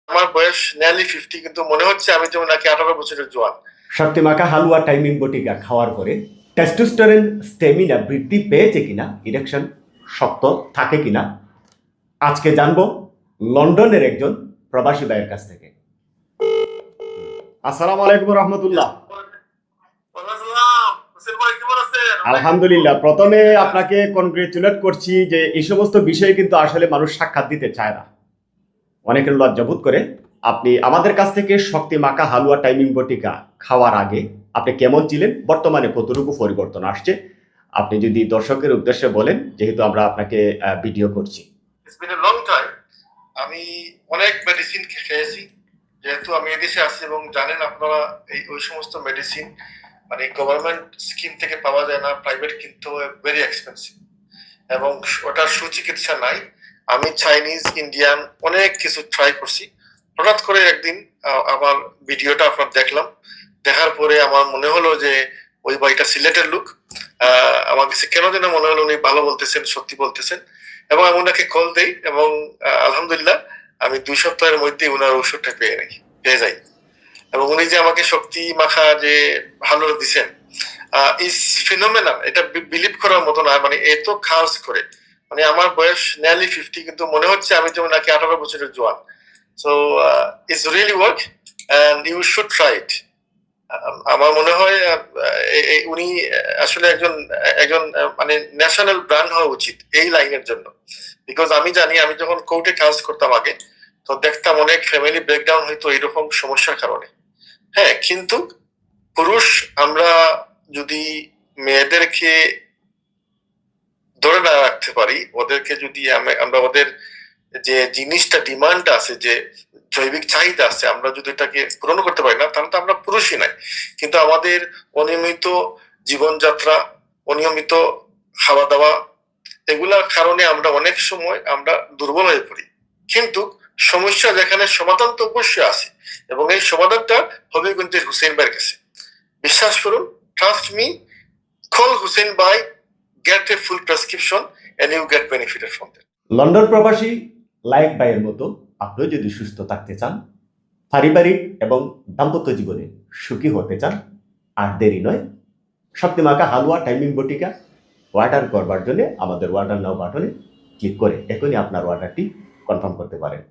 আমার বয়স নিয়ারলি 50, কিন্তু মনে হচ্ছে আমি যেমন নাকি 18 বছরের জোয়ান। শক্তিমাখা হালুয়া টাইমিং বটিকা খাওয়ার পরে টেস্টোস্টেরন স্টেমিনা বৃদ্ধি পেয়েছে কিনা, ইরেকশন শক্ত থাকে কিনা, আজকে জানবো লন্ডনের একজন প্রবাসী ভাইয়ের কাছ থেকে। আসসালামু আলাইকুম রহমতুল্লাহ। আলহামদুলিল্লাহ। প্রথমে আপনাকে কনগ্রেচুলেট করছি যে এই সমস্ত বিষয়ে কিন্তু আসলে মানুষ সাক্ষাৎ দিতে চায় না, অনেকের লজ্জাবোধ করে। আপনি আমাদের কাছ থেকে শক্তি মাখা হালুয়া টাইমিং বটিকা খাওয়ার আগে আপনি কেমন ছিলেন, বর্তমানে কতটুকু পরিবর্তন আসছে, আপনি যদি দর্শকের উদ্দেশ্যে বলেন, যেহেতু আমরা আপনাকে ভিডিও করছি। It's been a long time. আমি অনেক মেডিসিন খেয়েছি, যেহেতু আমি এদেশে আছি, এবং জানেন আপনারা ওই সমস্ত মেডিসিন মানে গভর্নমেন্ট স্কিম থেকে পাওয়া যায় না, প্রাইভেট কিন্তু ভেরি এক্সপেন্সিভ, এবং ওটার সুচিকিৎসা নাই। আমি চাইনিজ, ইন্ডিয়ান অনেক কিছু ট্রাই করছি। হঠাৎ করে একদিন আমার ভিডিওটা আপনার দেখলাম, দেখার পরে আমার মনে হলো যে ওই ভাইটা সিলেটের লোক। আমার কাছে কেন যেন মনে হলো উনি ভালো বলতেছেন, সত্যি বলতেছেন, এবং আমি ওনাকে কল দেই, এবং আলহামদুলিল্লাহ আমি 2 সপ্তাহের মধ্যে ওনার ওষুধটা পেয়ে যাই। এবং উনি যে আমাকে শক্তি মাখা যে ভালো দিছেন, ইস ফিনোমেনাল। এটা বিলিভ করার মতো না, মানে এত খাস করে। মানে আমার বয়স নিয়ারলি 50, কিন্তু মনে হচ্ছে আমি যেমন নাকি 18 বছরের জোয়ান। So it's really work and you should try it. আমার মনে হয় উনি আসলে একজন একজন মানে ন্যাশনাল ব্র্যান্ড হওয়া উচিত এই লাইনের জন্য। বিকজ আমি জানি, আমি যখন কোর্টে কাজ করতাম আগে, তো দেখতাম অনেক ফ্যামিলি ব্রেকডাউন হইতো এরকম সমস্যার কারণে। হ্যাঁ, কিন্তু পুরুষ আমরা যদি মেয়েদেরকে ধরে না রাখতে পারি, ওদেরকে যদি আমরা ওদের যে জিনিসটা ডিমান্ড আছে, যে জৈবিক চাহিদা আছে, আমরা যদি এটাকে পূরণ করতে পারি না, তাহলে তো আমরা পুরুষই নাই। কিন্তু আমাদের অনিয়মিত জীবনযাত্রা, অনিয়মিত খাওয়া দাওয়া, এগুলার কারণে আমরা অনেক সময় আমরা দুর্বল হয়ে পড়ি। কিন্তু সমস্যা যেখানে, সমাধান তো অবশ্যই আছে, এবং এই সমাধানটা হবে কিন্তু হুসেন ভাইয়ের কাছে। বিশ্বাস করুন, ট্রাস্ট মি, কল হুসেন ভাই, get a full prescription and you get benefited from that. London প্রবাসী লাইক ভাইয়ের মতো আপনিও যদি সুস্থ থাকতে চান, পারিবারিক এবং দাম্পত্য জীবনে সুখী হতে চান, আর দেরি নয়, শক্তিমাখা হালুয়া টাইমিং বটিকা অর্ডার করবার জন্য আমাদের অর্ডার নাও বাটনে ক্লিক করে এখনই আপনার অর্ডারটি কনফার্ম করতে পারেন।